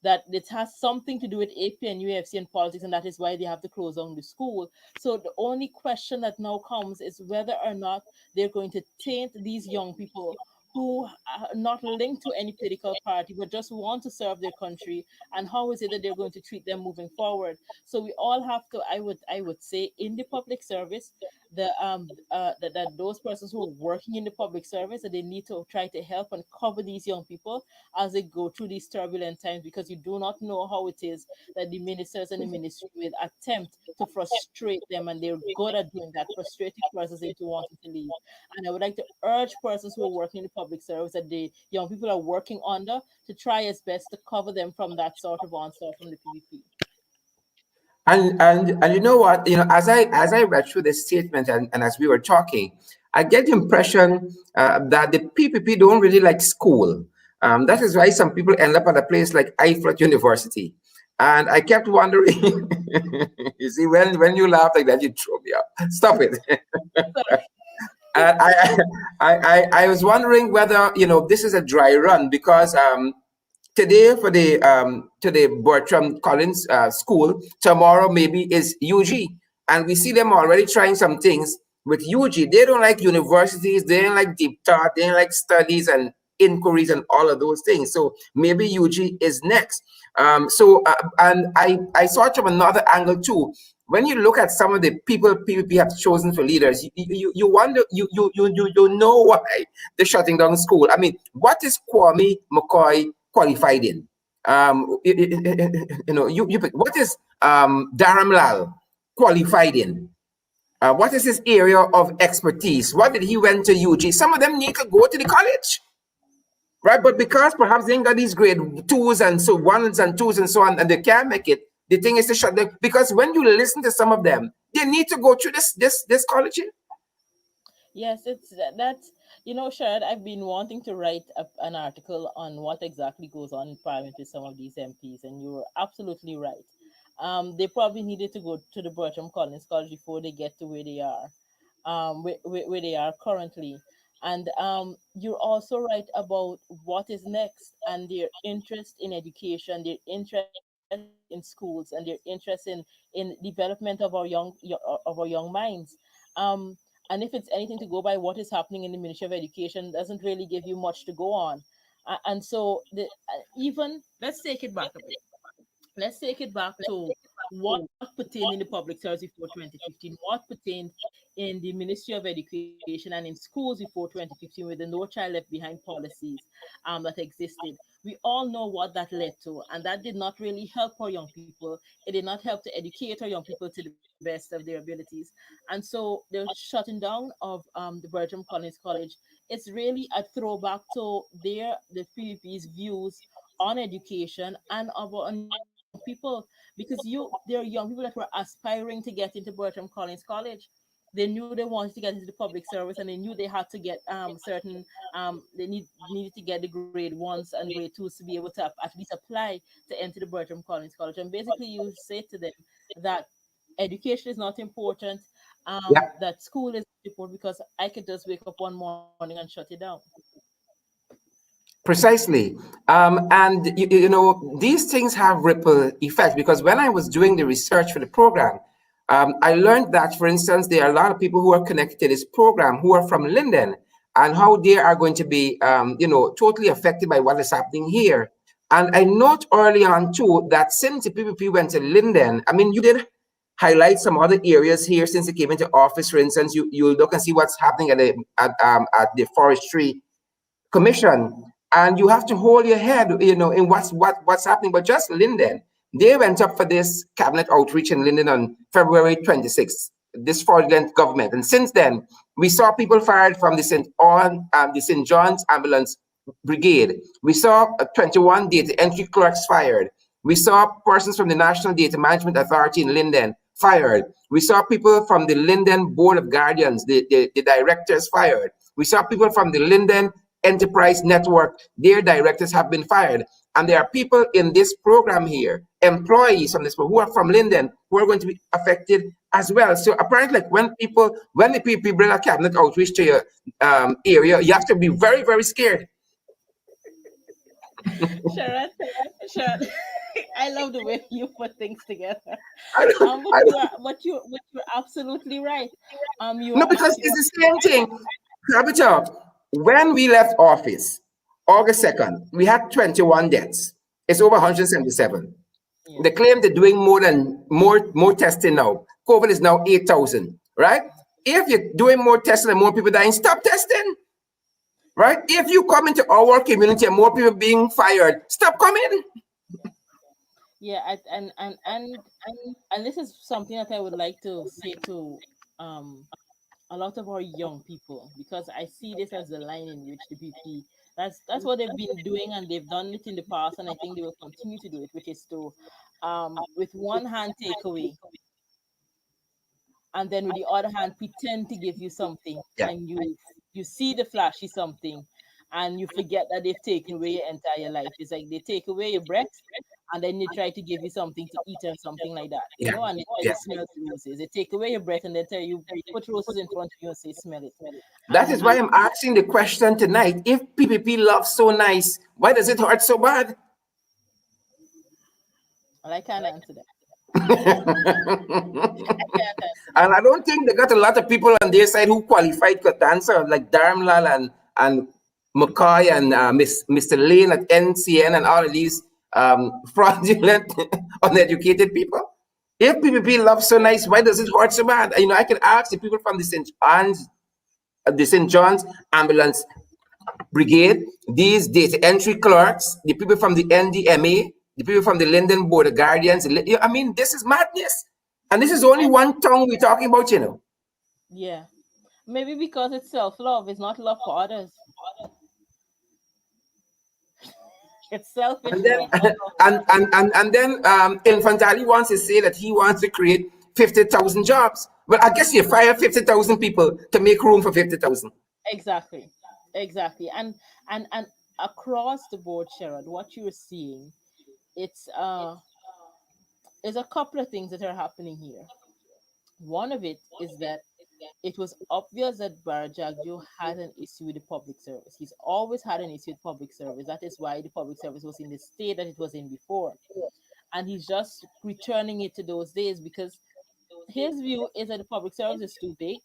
that it has something to do with AP and UFC and politics, and that is why they have to close down the school. So the only question that now comes is whether or not they're going to taint these young people who are not linked to any political party but just want to serve their country, and how is it that they're going to treat them moving forward. So we all have to, I would say, in the public service, that those persons who are working in the public service, that they need to try to help and cover these young people as they go through these turbulent times, because you do not know how it is that the ministers and the ministry will attempt to frustrate them, and they're good at doing that, frustrating persons into wanting to leave. And I would like to urge persons who are working in the public service that the young people are working under to try as best to cover them from that sort of onslaught from the PVP. And you know what? As I read through this statement, and as we were talking, I get the impression that the PPP don't really like school. That is why some people end up at a place like 𝗪𝗧 University. And I kept wondering, you see, when you laugh like that, you throw me up. Stop it. Sorry. And I was wondering whether this is a dry run, because today for the Bertram Collins School, tomorrow maybe is UG, and we see them already trying some things with UG. They don't like universities, they don't like deep thought, they don't like studies and inquiries and all of those things. So maybe UG is next. And I saw it from another angle too. When you look at some of the people PPP have chosen for leaders, you wonder, you know why they're shutting down school. I mean, what is 𝗁𝗵 𝗪𝗁 qualified in? You pick. What is 𝗪𝗵𝗏 qualified in? What is his area of expertise? What did he went to UG? Some of them need to go to the college, right? But because perhaps they ain't got these grade 2s and so 1s and 2s and so on, and they can't make it, the thing is to shut them. Because when you listen to some of them, they need to go through this college. Yes, that's Sharad, I've been wanting to write an article on what exactly goes on in Parliament with some of these MPs, and you're absolutely right. They probably needed to go to the Bertram Collins College before they get to where they are, where they are currently. And you're also right about what is next and their interest in education, their interest in schools, and their interest in development of our young minds. And if it's anything to go by, what is happening in the Ministry of Education doesn't really give you much to go on. And so even let's take it back a bit. Let's take it back to what pertained in the public service before 2015, what pertained in the Ministry of Education and in schools before 2015 with the No Child Left Behind policies that existed. We all know what that led to, and that did not really help our young people. It did not help to educate our young people to the best of their abilities. And so the shutting down of the Bertram Collins College, it's really a throwback to the PPP's views on education and on young people, because there are young people that were aspiring to get into Bertram Collins College. They knew they wanted to get into the public service, and they knew they had to get certain needed to get the grade 1s and grade 2s to be able to at least apply to enter the Bertram Collins College. And basically you say to them that education is not important, Yeah. that school is important, because I could just wake up one morning and shut it down. Precisely. And these things have ripple effect, because when I was doing the research for the program, I learned that, for instance, there are a lot of people who are connected to this program who are from Linden, and how they are going to be, totally affected by what is happening here. And I note early on too that since the PPP went to Linden, I mean, you did highlight some other areas here since it came into office. For instance, you look and see what's happening at the forestry commission, and you have to hold your head, in what's happening. But just Linden, they went up for this cabinet outreach in Linden on February 26th, this fraudulent government. And since then, we saw people fired from the St. John's Ambulance Brigade. We saw 21 data entry clerks fired. We saw persons from the National Data Management Authority in Linden fired. We saw people from the Linden Board of Guardians, the directors, fired. We saw people from the Linden Enterprise Network, their directors have been fired. And there are people in this program here, employees from this who are from Linden, who are going to be affected as well. So apparently, like, when the people bring a cabinet outreach to your area, you have to be very, very scared. Sharon, Sharon, I love the way you put things together. I don't, I don't, But you're absolutely right. no, because it's the same thing. Capital, when we left office, August 2nd, we had 21 deaths. It's over 177. Yeah. They claim they're doing more testing now. COVID is now 8,000, right? If you're doing more testing and more people dying, stop testing, right? If you come into our community and more people being fired, stop coming. Yeah, and this is something that I would like to say to um a lot of our young people, because I see this as the line in which the BP, that's what they've been doing, and they've done it in the past, and I think they will continue to do it, which is to with one hand take away, and then with the other hand pretend to give you something, Yeah. and you see the flashy something, and you forget that they've taken away your entire life. It's like they take away your breath, and then they try to give you something to eat or something like that, Yeah. and they tell Yeah. you smell the roses. They take away your breath and they tell you put roses in front of you and say smell it. That is why I'm asking the question tonight. If PPP love so nice, why does it hurt so bad? And I can't answer that. I can't answer that. And I don't think they got a lot of people on their side who qualified to answer, like 𝗪𝗏 and McCoy and Mr. Lane at NCN and all of these fraudulent, uneducated people. If PPP love so nice, why does it hurt so bad? I can ask the people from the St. John's Ambulance Brigade, these data entry clerks, the people from the NDMA, the people from the Linden Board, the Guardians. I mean, this is madness. And this is only one tongue we're talking about, you know. Yeah. Maybe because it's self-love, it's not love for others. It's selfish And then, love, not love for others. and then Infantali wants to say that he wants to create 50,000 jobs. Well, I guess you fire 50,000 people to make room for 50,000. Exactly. Exactly. And across the board, Sherrod, what you're seeing, it's there's a couple of things that are happening here. One of it is that it was obvious that Barajagjo had an issue with the public service. He's always had an issue with public service. That is why the public service was in the state that it was in before. And he's just returning it to those days because his view is that the public service is too big.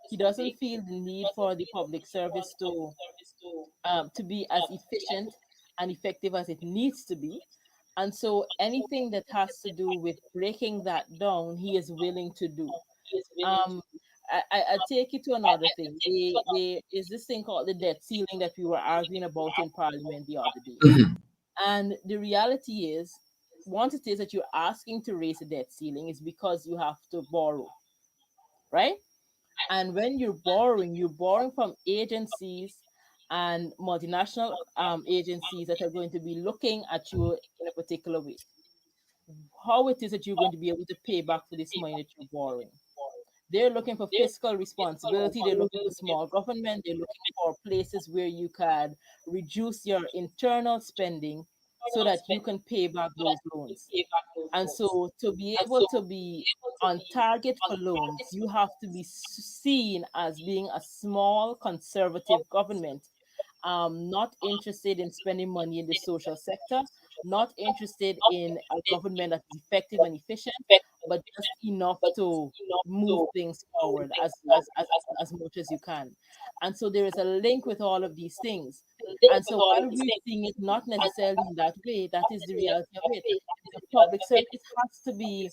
He doesn't feel the need for the public service to be as efficient and effective as it needs to be. And so anything that has to do with breaking that down, he is willing to do. Um, I take it to another thing. There is this thing called the debt ceiling that we were arguing about in Parliament the other day. And the reality is, once it is that you're asking to raise the debt ceiling, is because you have to borrow, right? And when you're borrowing from agencies and multinational agencies that are going to be looking at you in a particular way. How it is that you're going to be able to pay back for this money that you're borrowing? They're looking for fiscal responsibility. They're looking for small government. They're looking for places where you can reduce your internal spending so that you can pay back those loans. And so to be able to be on target for loans, you have to be seen as being a small conservative government, not interested in spending money in the social sector, not interested in a government that's effective and efficient, but just enough to move things forward as much as you can. And so there is a link with all of these things. And so while we're seeing it not necessarily in that way, that is the reality of it. The public service has to be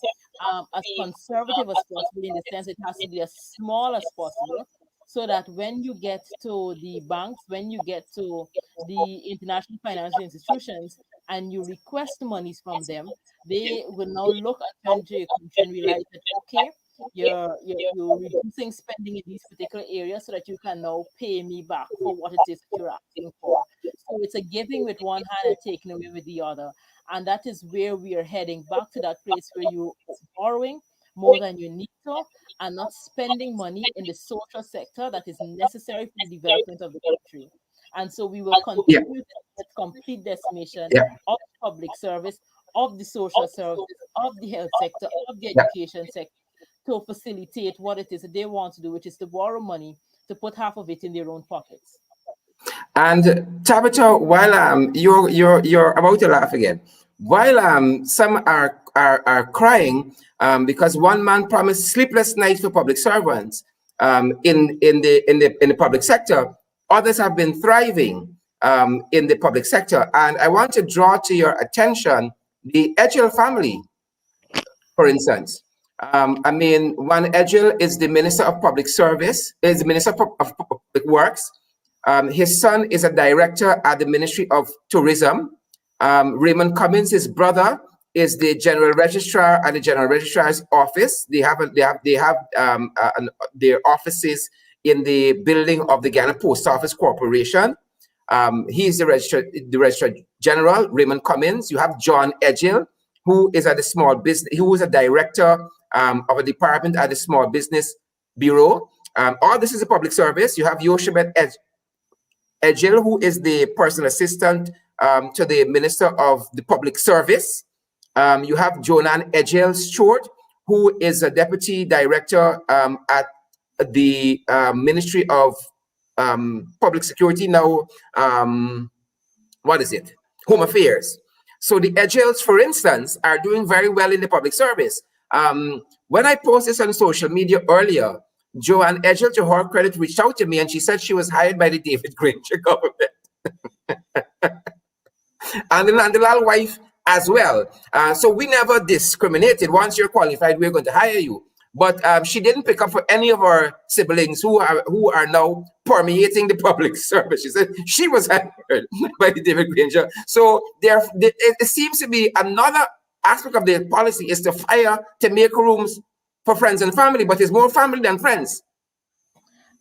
as conservative as possible in the sense it has to be as small as possible so that when you get to the banks, when you get to the international financial institutions and you request monies from them, they will now look at your country and realize that, okay, you're reducing spending in these particular areas so that you can now pay me back for what it is that you're asking for. So it's a giving with one hand and taking away with the other. And that is where we are heading back to that place where you're borrowing more than you need to and not spending money in the social sector that is necessary for the development of the country. And so we will Yeah, continue the complete decimation yeah, of public service, of the social services, of the health sector, of the yeah. education sector to facilitate what it is that they want to do, which is to borrow money to put half of it in their own pockets. And Tabitha, while you're about to laugh again, while some are crying because one man promised sleepless nights for public servants in the public sector, others have been thriving in the public sector. And I want to draw to your attention the 𝗁𝗁 family, for instance. I mean, one 𝗁𝗁 is the Minister of Public Service, is the Minister of Public Works. His son is a director at the Ministry of Tourism. Raymond Cummins, his brother, is the General Registrar at the General Registrar's office. They have their offices in the building of the Ghana Post Office Corporation. He is the Registrar General, Raymond Cummins. You have John 𝗁𝗁, who is at the small business, who is a director of a department at the Small Business Bureau. All this is a public service. You have Yoshebet 𝗁𝗁, who is the personal assistant to the Minister of the Public Service. You have Jonan 𝗁𝗁-Stewart, who is a deputy director at the Ministry of Public Security, now, what is it? Home Affairs. So the 𝗁𝗁s, for instance, are doing very well in the public service. When I posted this on social media earlier, Joanne 𝗁𝗁, to her credit, reached out to me and she said she was hired by the David Granger government. And the Nandalal wife as well. So we never discriminated. Once you're qualified, we're going to hire you. but she didn't pick up for any of her siblings who are now permeating the public service. She said she was hired by the David Granger. So it seems to be another aspect of the policy is to fire to make rooms for friends and family, but it's more family than friends.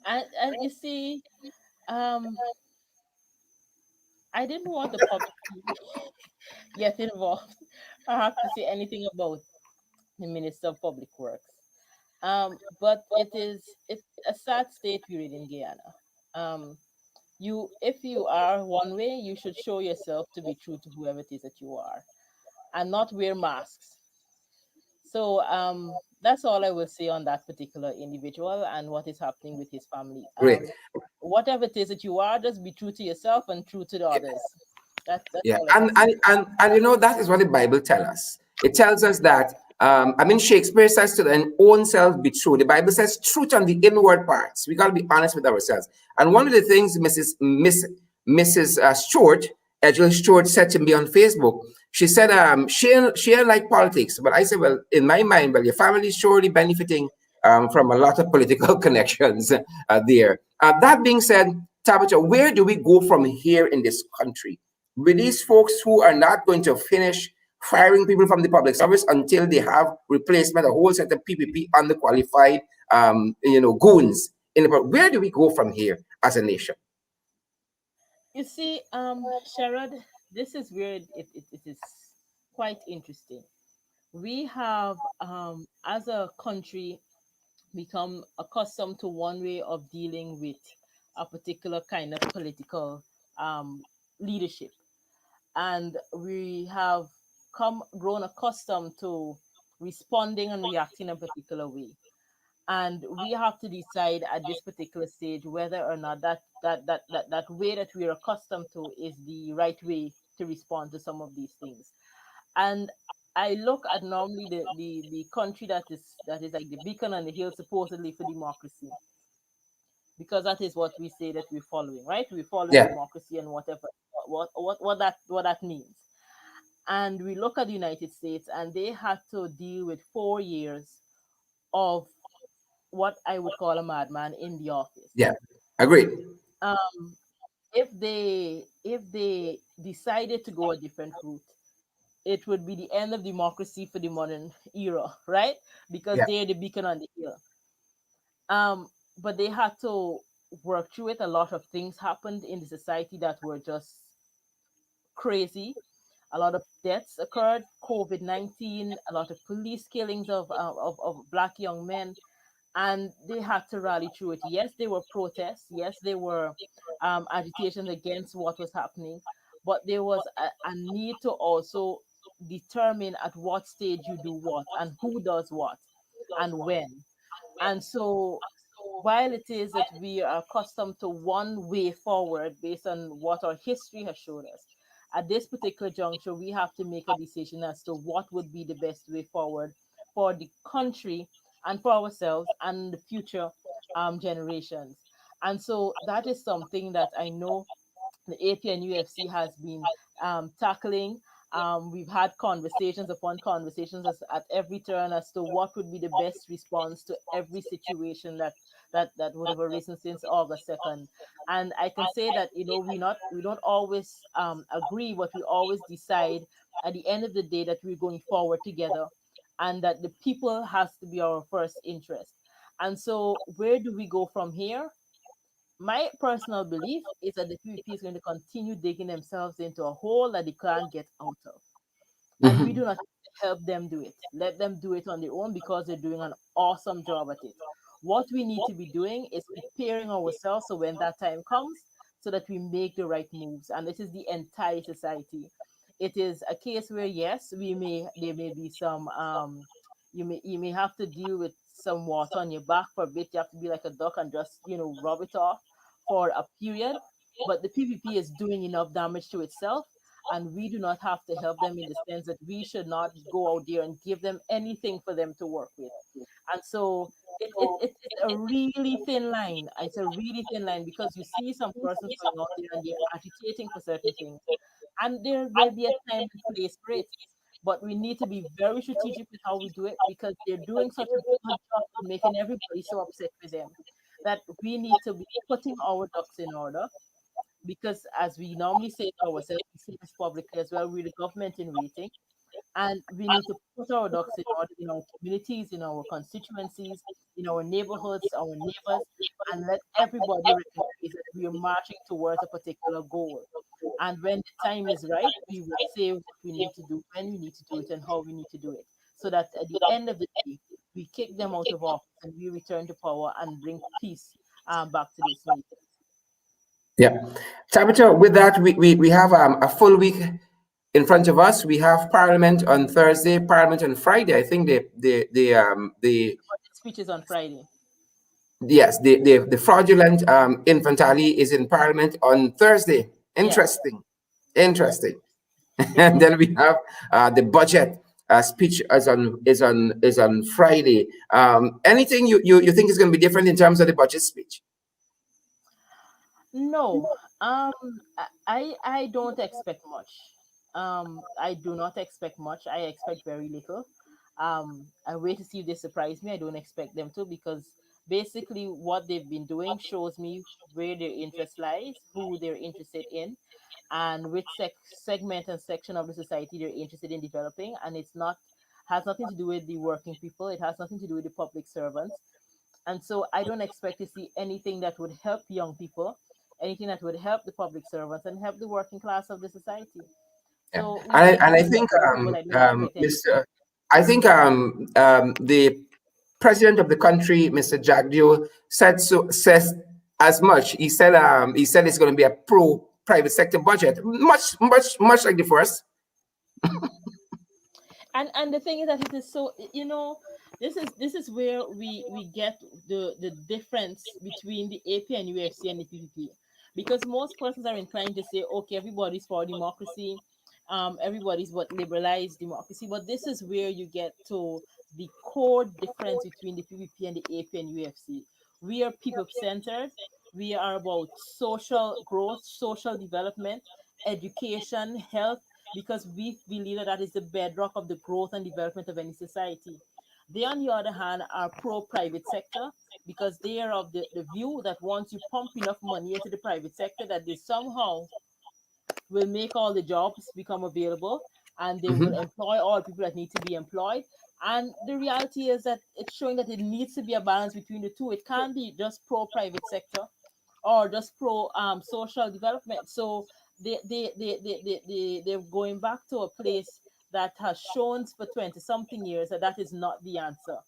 And you see, um, I didn't want the public to get involved or have to say anything about the Minister of Public Works. But it's a sad state we're in Guyana. Um, if you are one way, you should show yourself to be true to whoever it is that you are, and not wear masks. So that's all I will say on that particular individual and what is happening with his family. Great. Whatever it is that you are, just be true to yourself and true to the others. That's Yeah, all I can say. and you know that is what the Bible tells us. It tells us that Shakespeare says to their own self be true. The Bible says truth on the inward parts. We gotta be honest with ourselves. And one of the things Mrs. Stewart, Edgel Stewart, said to me on Facebook, she said she like politics, but I said, well, in my mind, well, your family is surely benefiting from a lot of political connections there. That being said, Tabitha, where do we go from here in this country? With these folks who are not going to finish firing people from the public service until they have replacement, a whole set of PPP underqualified, goons in the. Where do we go from here as a nation? You see, Sherrod, this is where it is quite interesting. We have, as a country, become accustomed to one way of dealing with a particular kind of political um, leadership, and we have grown accustomed to responding and reacting in a particular way. And we have to decide at this particular stage whether or not that way that we're accustomed to is the right way to respond to some of these things. And I look at normally the country that is like the beacon on the hill supposedly for democracy, because that is what we say that we're following, right? We're following Yeah, democracy and whatever what that means. And we look at the United States, and they had to deal with 4 years of what I would call a madman in the office. yeah, agreed. Um, if they decided to go a different route, it would be the end of democracy for the modern era, right? Because Yeah, they're the beacon on the hill. But they had to work through it. A lot of things happened in the society that were just crazy. A lot of deaths occurred, COVID-19, a lot of police killings of black young men, and they had to rally through it. Yes, there were protests. Yes, there were agitations against what was happening, but there was a need to also determine at what stage you do what and who does what and when. And so, while it is that we are accustomed to one way forward based on what our history has showed us, at this particular juncture, we have to make a decision as to what would be the best way forward for the country and for ourselves and the future generations. And so that is something that I know the AP and UFC has been tackling. We've had conversations upon conversations at every turn as to what would be the best response to every situation that would have arisen since August 2nd. And I can say that we don't always agree, but we always decide at the end of the day that we're going forward together, and that the people has to be our first interest. And so, where do we go from here? My personal belief is that the PvP is going to continue digging themselves into a hole that they can't get out of. And we do Mhm. not help them do it. Let them do it on their own because they're doing an awesome job at it. What we need to be doing is preparing ourselves so when that time comes, so that we make the right moves. And this is the entire society. It is a case where yes, there may be some you may have to deal with some water on your back for a bit. You have to be like a duck and just rub it off for a period. But the PPP is doing enough damage to itself, and we do not have to help them in the sense that we should not go out there and give them anything for them to work with. And so it's a really thin line. It's a really thin line because you see some persons going out there and they're agitating for certain things, and there will be a time and place for it. but we need to be very strategic with how we do it, because they're doing such a good job of making everybody so upset with them that we need to be putting our ducks in order. Because as we normally say to ourselves, we say this publicly as well, we're the government in waiting, and we need to put our ducks in order in our communities, in our constituencies, in our neighborhoods, our neighbors, and let everybody recognize that we are marching towards a particular goal. And when the time is right, we will say what we need to do, when we need to do it, and how we need to do it, so that at the end of the day, we kick them out of office and we return to power and bring peace back to this nation. Yeah. 𝗪𝗏, with that, we have a full week in front of us. We have Parliament on Thursday, Parliament on Friday. I think the Speech is on Friday. yes, the fraudulent infantile is in Parliament on Thursday. Interesting. Yes. Interesting. And then we have the budget speech is on Friday. Anything you think is going to be different in terms of the budget speech? No, I don't expect much. I do not expect much. I expect very little. I wait to see if they surprise me. I don't expect them to, because basically what they've been doing shows me where their interest lies, who they're interested in, and which segment and section of the society they're interested in developing. And it's not has nothing to do with the working people. It has nothing to do with the public servants. And so I don't expect to see anything that would help young people, anything that would help the public servants and help the working class of the society. Yeah. So And I we think but I don't expect anything. Mr. I think the president of the country, Mr. Jagdeo, says as much. He said it's going to be a pro private sector budget, much like the first. And the thing is that it is so, this is where we get the difference between the AP and UFC and the PPP, because most persons are inclined to say, okay, everybody's for democracy, everybody's what liberalized democracy, but this is where you get to the core difference between the PPP and the AP and UFC. We are people centered. We are about social growth, social development, education, health, because we believe that that is the bedrock of the growth and development of any society. They, on the other hand, are pro private sector, because they are of the view that once you pump enough money into the private sector, that they somehow will make all the jobs become available, and they will Mhm. employ all people that need to be employed. And the reality is that it's showing that it needs to be a balance between the two. It can't be just pro private sector or just pro social development. So they're going back to a place that has shown for 20 something years that that is not the answer.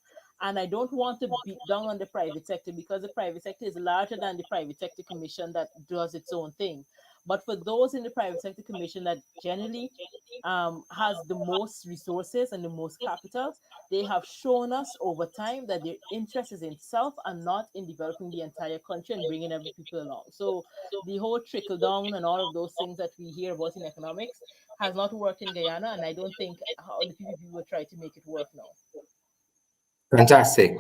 And I don't want to beat down on the private sector, because the private sector is larger than the private sector commission that does its own thing. But for those in the private sector commission that generally has the most resources and the most capital, they have shown us over time that their interest is in self and not in developing the entire country and bringing every people along. So the whole trickle down and all of those things that we hear about in economics has not worked in Guyana, and I don't think how the PPP will try to make it work now. Fantastic.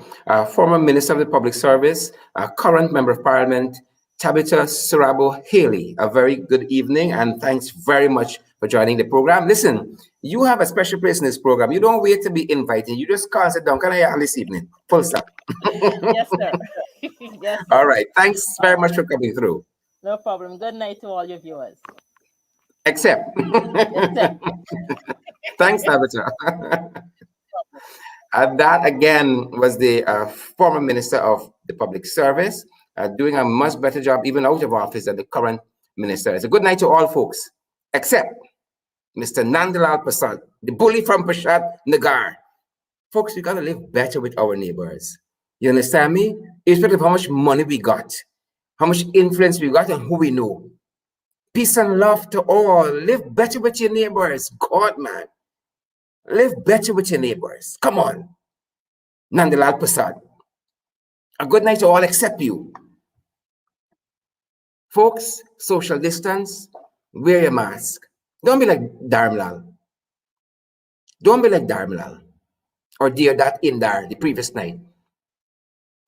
Former Minister of the Public Service, current Member of Parliament, 𝗪𝗏 𝗪𝗏, a very good evening, and thanks very much for joining the program. Listen, you have a special place in this program. You don't wait to be invited. You just call and sit down. Can I have this evening? Full stop. Yes, sir. Yes, All sir. right. Thanks All very right. much for coming through. No problem. Good night to all your viewers. Except. Except. Thanks, 𝗪𝗏. And that again was the former Minister of the Public Service, doing a much better job even out of office than the current minister. It's a good night to all folks, except Mr. Nandalal Prasad, the bully from Prasad Nagar. Folks, we gotta live better with our neighbors. You understand me? Irrespective of how much money we got, how much influence we got, and who we know. Peace and love to all. Live better with your neighbors. God, man. Live better with your neighbors. Come on. Nandalal Prasad. A good night to all except you. Folks, social distance, wear your mask. Don't be like 𝗪𝗏. Don't be like 𝗪𝗏 or dear that in there the previous night.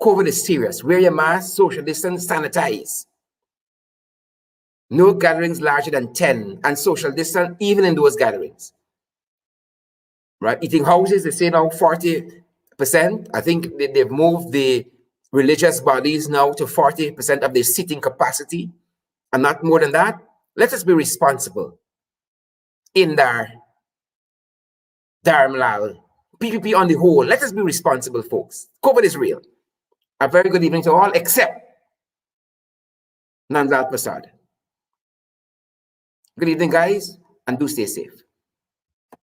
COVID is serious. Wear your mask, social distance, sanitize. No gatherings larger than 10 and social distance even in those gatherings. right? Eating houses, they say now 40%. I think they've moved the religious bodies now to 40% of their seating capacity and not more than that. Let us be responsible in their 𝗪𝗪, PPP on the whole. Let us be responsible, folks. COVID is real. A very good evening to all, except 𝗪𝗪cie 𝗵𝗲. Good evening, guys, and do stay safe.